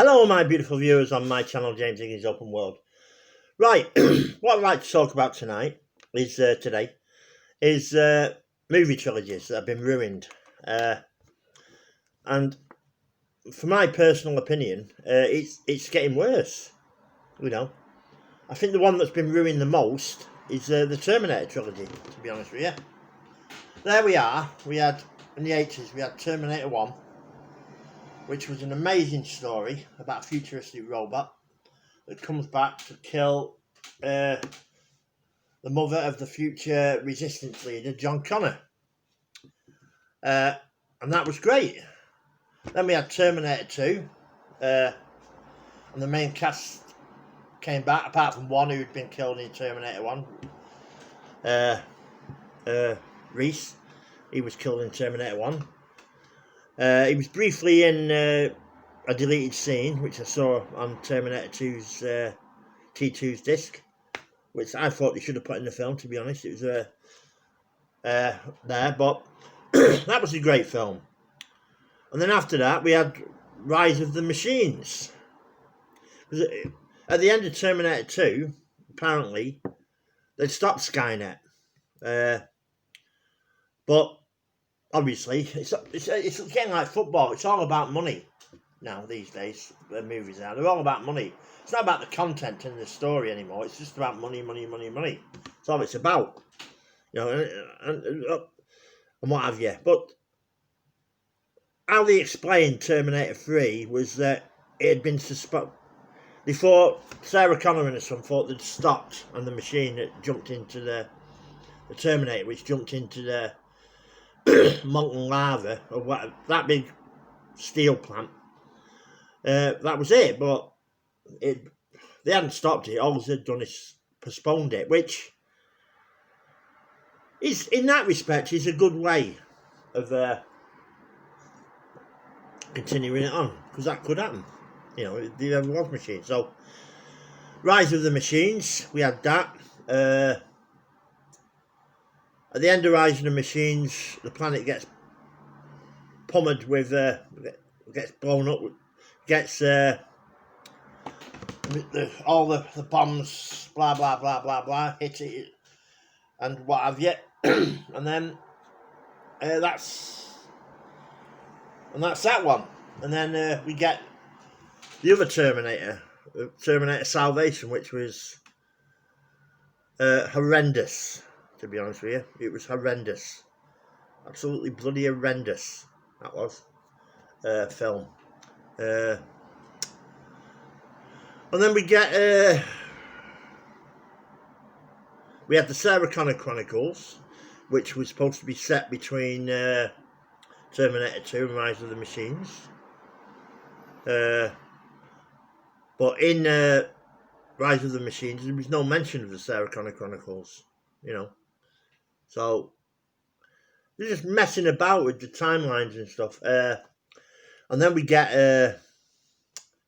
Hello, my beautiful viewers on my channel, James Higgins Open World. Right, what I'd like to talk about today is movie trilogies that have been ruined. And for my personal opinion, it's getting worse. You know, I think the one that's been ruined the most is the Terminator trilogy. To be honest with you, there we are. We had in the 80s, we had Terminator 1, which was an amazing story about a futuristic robot that comes back to kill the mother of the future resistance leader, John Connor. And that was great. Then we had Terminator 2, and the main cast came back, apart from one who'd been killed in Terminator 1. Reese, he was killed in Terminator 1. He was briefly in a deleted scene, which I saw on Terminator 2's T2's disc, which I thought they should have put in the film, to be honest. It was there, but that was a great film. And then after that, we had Rise of the Machines. At the end of Terminator 2, apparently, they'd stopped Skynet. But obviously, it's getting like football. It's all about money now these days. The movies are. They're all about money. It's not about the content and the story anymore. It's just about money, money, money, money. That's all it's about. You know, and what have you. But how they explained Terminator 3 was that it had been before Sarah Connor and her son thought they'd stopped on the machine that jumped into the Terminator, which jumped into the molten lava or what, that big steel plant. That was it, but they hadn't stopped it. All they'd done is postponed it, which is, in that respect, is a good way of continuing it on, because that could happen. You know, the ever was machine. So, Rise of the Machines, we had that. At the end of Rise of the Machines, the planet gets pummeled with, gets blown up, gets all the bombs, blah, blah, blah, blah, blah, hit it, and what have you. And then that's that one. And then we get the other Terminator, Terminator Salvation, which was horrendous, to be honest with you. It was horrendous. Absolutely bloody horrendous, that was. Film. And then we get... we had the Sarah Connor Chronicles, which was supposed to be set between Terminator 2 and Rise of the Machines. But in Rise of the Machines, there was no mention of the Sarah Connor Chronicles, you know. So, they're just messing about with the timelines and stuff. And then we get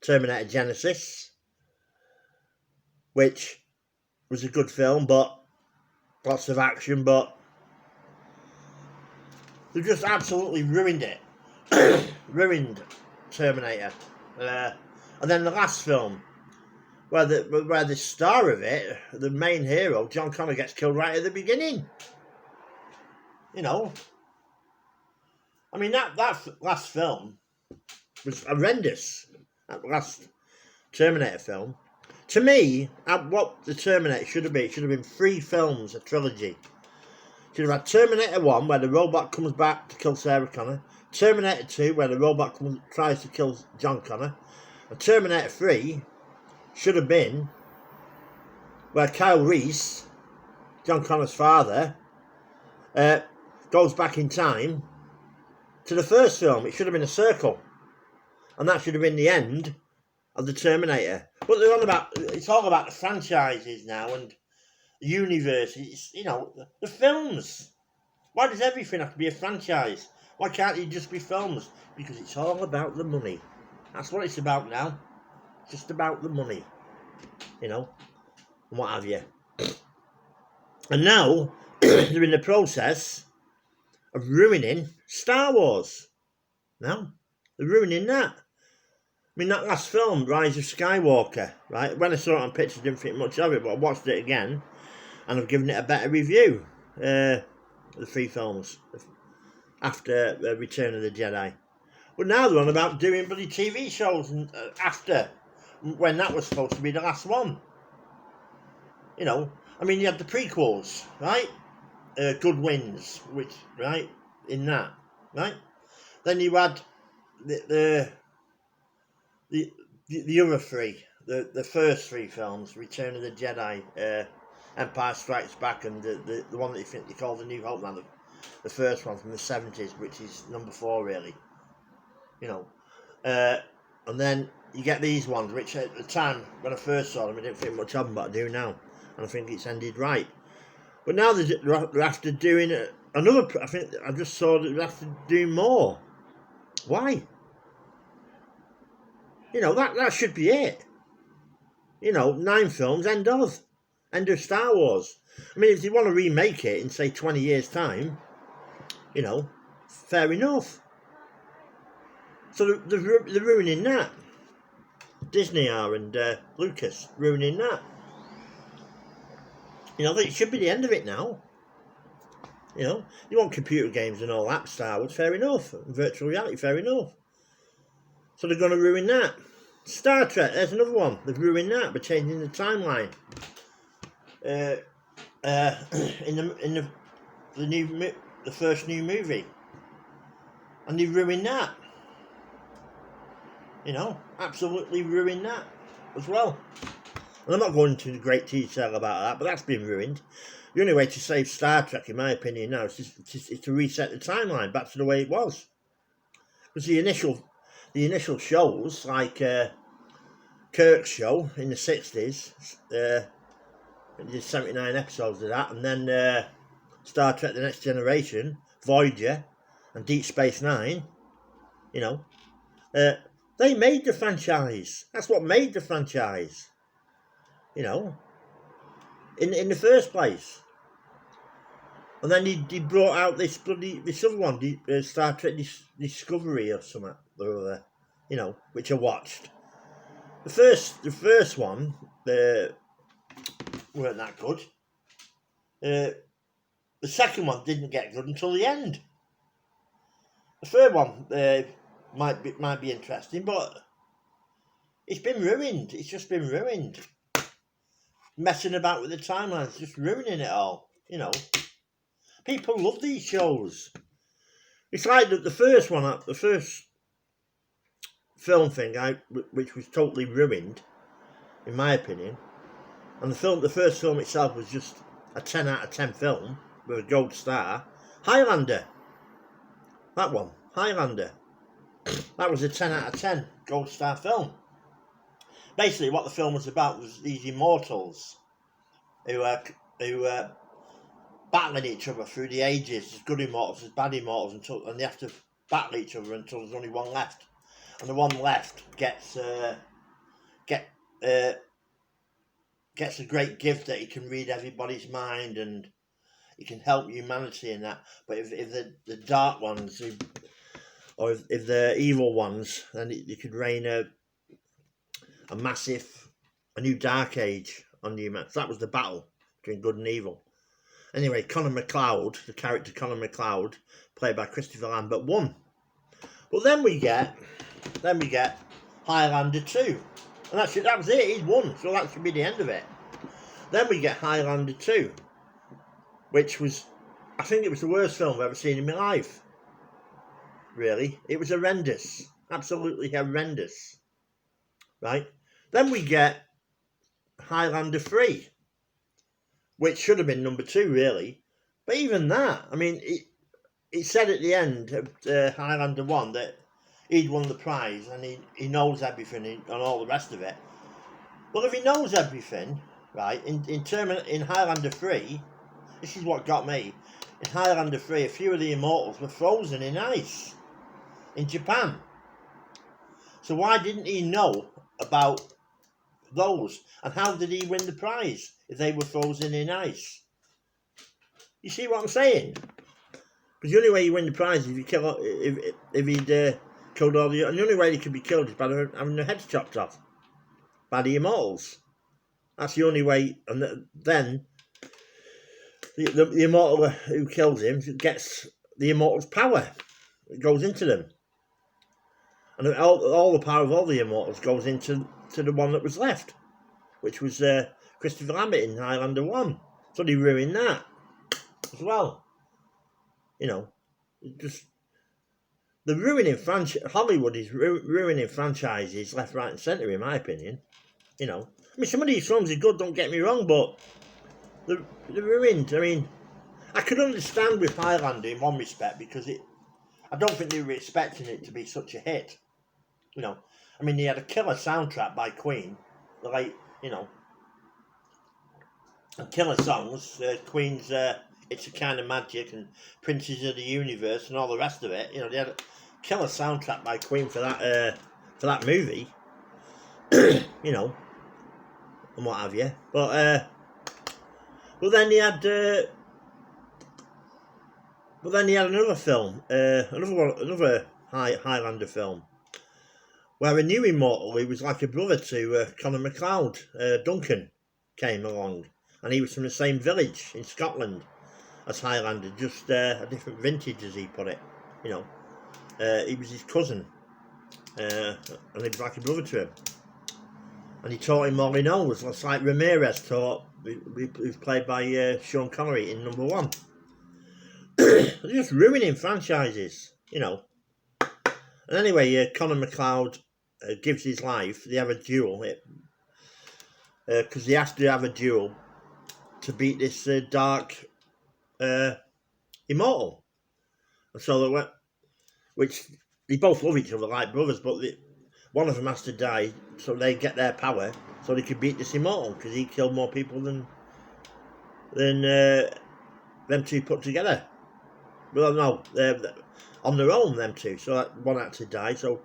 Terminator Genesis, which was a good film, but lots of action, but they just absolutely ruined it. Ruined Terminator. And then the last film, where the star of it, the main hero, John Connor, gets killed right at the beginning. You know, I mean, that last film was horrendous. That last Terminator film. To me, what the Terminator should have been, it should have been 3 films, a trilogy. Should have had Terminator 1, where the robot comes back to kill Sarah Connor. Terminator 2, where the robot tries to kill John Connor. And Terminator 3 should have been where Kyle Reese, John Connor's father, goes back in time to the first film. It should have been a circle. And that should have been the end of the Terminator. But they're on about, it's all about the franchises now and the universe. It's, you know, the films. Why does everything have to be a franchise? Why can't it just be films? Because it's all about the money. That's what it's about now. It's just about the money. You know, and what have you. And now, they're in the process of ruining Star Wars. Now, they're ruining that. mean, that last film, Rise of Skywalker, right? When I saw it on pictures, I didn't think much of it, but I watched it again, and I've given it a better review. The 3 films after Return of the Jedi. But now they're on about doing bloody TV shows and after, when that was supposed to be the last one. You know, I mean, you had the prequels, right? Good Wins, which, right, in that, right? Then you had the other 3, the first 3 films, Return of the Jedi, Empire Strikes Back, and the one that you think they call The New Hope now, the first one from the 70s, which is number 4 really. You know, and then you get these ones, which at the time when I first saw them, I didn't think much of them, but I do now, and I think it's ended right. But now they're after doing another. I think I just saw that they're after doing more. Why? You know, that should be it. You know, 9 films, end of Star Wars. I mean, if they want to remake it in say 20 years' time, you know, fair enough. So they're ruining that. Disney are, and Lucas ruining that. You know, it should be the end of it now. You know, you want computer games and all that, Star Wars, fair enough. Virtual reality, fair enough. So they're going to ruin that. Star Trek, there's another one. They've ruined that by changing the timeline. In the first new movie, and they ruined that. You know, absolutely ruined that as well. And I'm not going into great detail about that, but that's been ruined. The only way to save Star Trek, in my opinion, now is to reset the timeline back to the way it was. Because the initial shows, like Kirk's show in the 60s, did 79 episodes of that, and then Star Trek: The Next Generation, Voyager, and Deep Space Nine. You know, they made the franchise. That's what made the franchise. You know, in the first place. And then he brought out this other one, Star Trek Discovery or something or other, you know, which I watched. The first one weren't that good. The second one didn't get good until the end. The third one might be interesting, but it's been ruined. It's just been ruined. Messing about with the timelines, just ruining it all. You know, people love these shows. It's like the first one, the first film thing, which was totally ruined, in my opinion. And the first film itself was just a 10 out of 10 film with a gold star. Highlander. That one, Highlander. That was a 10 out of 10 gold star film. Basically, what the film was about was these immortals who battling each other through the ages. There's good immortals, there's bad immortals, and they have to battle each other until there's only one left. And the one left gets a great gift that he can read everybody's mind and he can help humanity in that. But if the dark ones, or if they're evil ones, then they could rain a new dark age on humanity. So that was the battle between good and evil. Anyway, Connor McLeod, the character Connor McLeod, played by Christopher Lambert, won. But then we get Highlander 2. And that was it, he'd won, so that should be the end of it. Then we get Highlander 2, which was, I think it was the worst film I've ever seen in my life. Really. It was horrendous. Absolutely horrendous. Right? Then we get Highlander 3, which should have been number 2, really. But even that, I mean, it said at the end of Highlander 1 that he'd won the prize and he knows everything and all the rest of it. Well, if he knows everything, right, in Highlander 3, this is what got me. In Highlander 3, a few of the immortals were frozen in ice in Japan. So why didn't he know about those? And how did he win the prize if they were frozen in ice? You see what I'm saying? Because the only way you win the prize is if you kill, if he'd Killed all the... And the only way they could be killed is by having their heads chopped off. By the Immortals. That's the only way. And then the Immortal who kills him gets the Immortal's power. It goes into them. And all the power of all the Immortals goes into the one that was left, which was Christopher Lambert in Highlander 1. So they ruined that as well. You know, just the ruining Hollywood is ruining franchises left, right, and centre, in my opinion. You know, I mean, some of these films are good. Don't get me wrong, but they're ruined. I mean, I could understand with Highlander in one respect because I don't think they were expecting it to be such a hit. You know, I mean, they had a killer soundtrack by Queen, and killer songs. Queen's "It's a Kind of Magic" and "Princes of the Universe" and all the rest of it. You know, they had a killer soundtrack by Queen for that movie. You know, and what have you. But then they had another film, another Highlander film, where a new Immortal who was like a brother to Conor McLeod, Duncan, came along, and he was from the same village in Scotland as Highlander, just a different vintage, as he put it. You know, he was his cousin, and he was like a brother to him, and he taught him all he knows. It's like Ramirez taught, who's played by Sean Connery in Number One. They're just ruining franchises, you know. And anyway, Conor McLeod gives his life. They have a duel, because he has to have a duel to beat this dark Immortal. And so which they both love each other like brothers, but one of them has to die so they get their power, so they can beat this Immortal, because he killed more people than them two put together. Well, no, on their own, them two. So that one had to die. So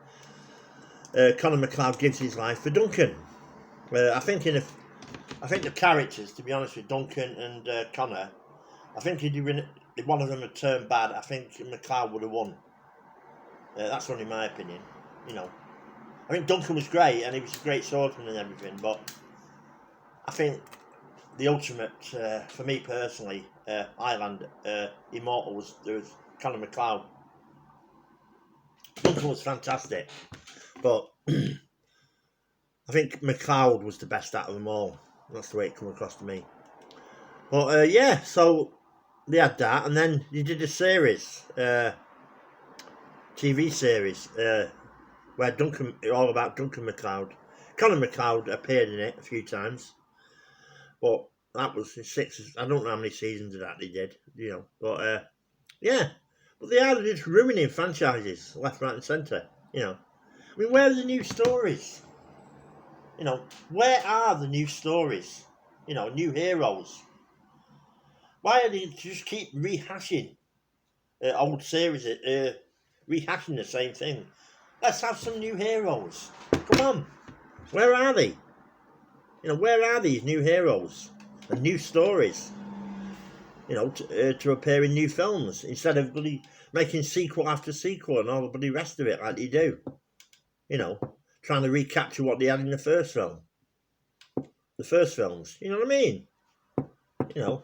Conor McLeod gives his life for Duncan. I think the characters, to be honest with Duncan and Conor, I think if one of them had turned bad, I think McLeod would have won. That's only my opinion. You know, I think Duncan was great and he was a great swordsman and everything, but I think the ultimate, for me personally, Highlander, Immortal was Conor McLeod. Duncan was fantastic, but I think McLeod was the best out of them all. That's the way it come across to me. But yeah, so they had that, and then they did a series, TV series, where all about Duncan McLeod. Conor McLeod appeared in it a few times, but that was 6. I don't know how many seasons of that they did, you know. But yeah, but they are just ruining franchises left, right, and centre. You know, I mean, where are the new stories? You know, where are the new stories? You know, new heroes. Why do they just keep rehashing old series, rehashing the same thing? Let's have some new heroes. Come on, where are they? You know, where are these new heroes and new stories? You know, to appear in new films instead of bloody making sequel after sequel and all the bloody rest of it like they do. You know, trying to recapture what they had in the first film. The first films, you know what I mean? You know,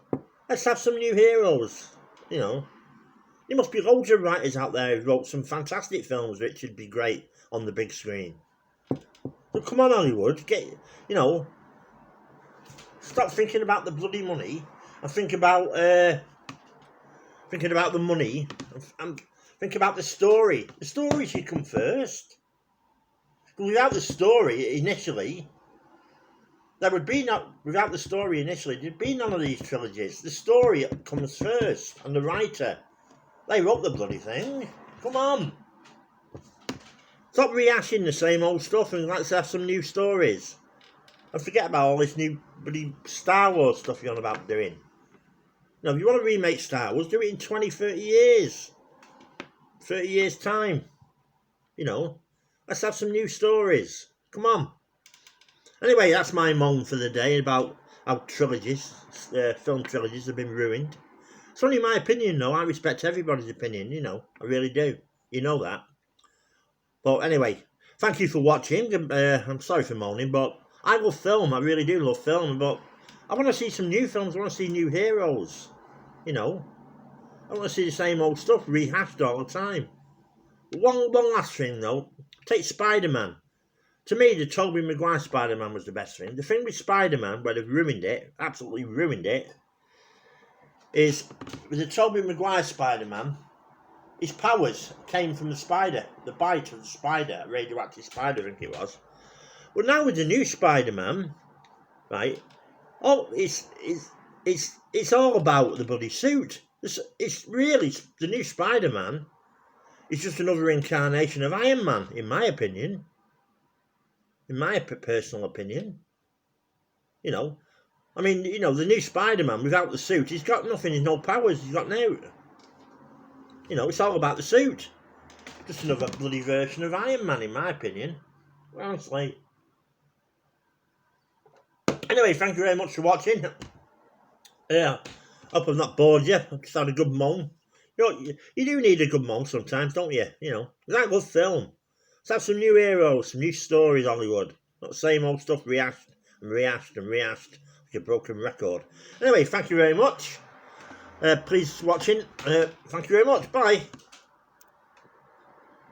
let's have some new heroes. You know, there must be loads of writers out there who wrote some fantastic films which would be great on the big screen. So come on, Hollywood, you know, stop thinking about the bloody money and think about the money and think about the story. The story should come first. Without the story initially, there'd be none of these trilogies. The story comes first, and the writer, they wrote the bloody thing. Come on. Stop rehashing the same old stuff and let's have some new stories. And forget about all this new bloody Star Wars stuff you're on about doing. Now, if you want to remake Star Wars, do it in 20, 30 years. 30 years' time. You know, let's have some new stories. Come on. Anyway, that's my moan for the day about how trilogies, film trilogies have been ruined. It's only my opinion, though. I respect everybody's opinion, you know. I really do. You know that. But anyway, thank you for watching. I'm sorry for moaning, but I love film. I really do love film. But I want to see some new films. I want to see new heroes. You know, I want to see the same old stuff rehashed all the time. One last thing though, take Spider-Man. To me, the Tobey Maguire Spider-Man was the best thing. The thing with Spider-Man, where they've ruined it, absolutely ruined it, is with the Tobey Maguire Spider-Man, his powers came from the spider, the bite of the spider, a radioactive spider, I think it was. But now with the new Spider-Man, right? Oh, it's all about the bloody suit. It's really the new Spider-Man. It's just another incarnation of Iron Man, in my opinion. In my personal opinion. You know, I mean, you know, the new Spider-Man without the suit, he's got nothing, he's no powers, he's got no. You know, it's all about the suit. Just another bloody version of Iron Man, in my opinion. Honestly. Anyway, thank you very much for watching. Yeah, hope I've not bored you. I've just had a good moan. You know, you do need a good moan sometimes, don't you? You know, that good film. Let's have some new heroes, some new stories, Hollywood. Not the same old stuff rehashed and rehashed and rehashed like a broken record. Anyway, thank you very much. Please watching. Thank you very much. Bye.